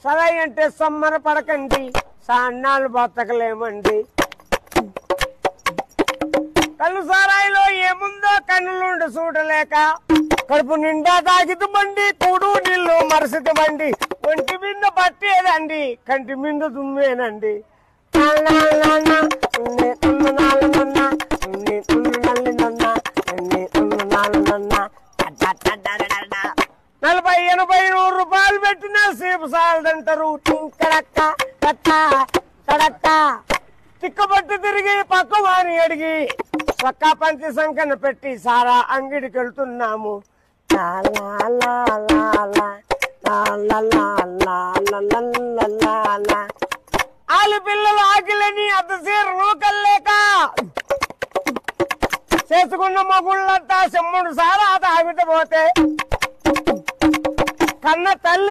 సదాయి అంటే సమ్మర పడకండి, సాన్నాలు బతకలేమండి. కళ్ళు సారాయిలో ఏముందో కన్నులుండి చూడలేక, కడుపు నిండా తాగితు బండి, కూడు నీళ్ళు మరసిత బండి, ఒంటి మీద పట్టేదండి, కంటి మీద దుమ్మేనండి. నలభై 80 100 రూపాయలు పెట్టినా సేపు సాలదంటారు. టింకడక్క కట్ట కడక్క తిక్కబట్టి తిరిగి పక్క వారిని అడిగి పక్కా పంచి సంకన పెట్టి సారా అంగిడికి వెళ్తున్నాము. ఆలు పిల్లలు ఆకిలని అద్ద సీర నూకల్లేక చేసుకున్న మగుళ్ళంతా చెమ్ముడు సారా తాగితే పోతే కన్న తల్లి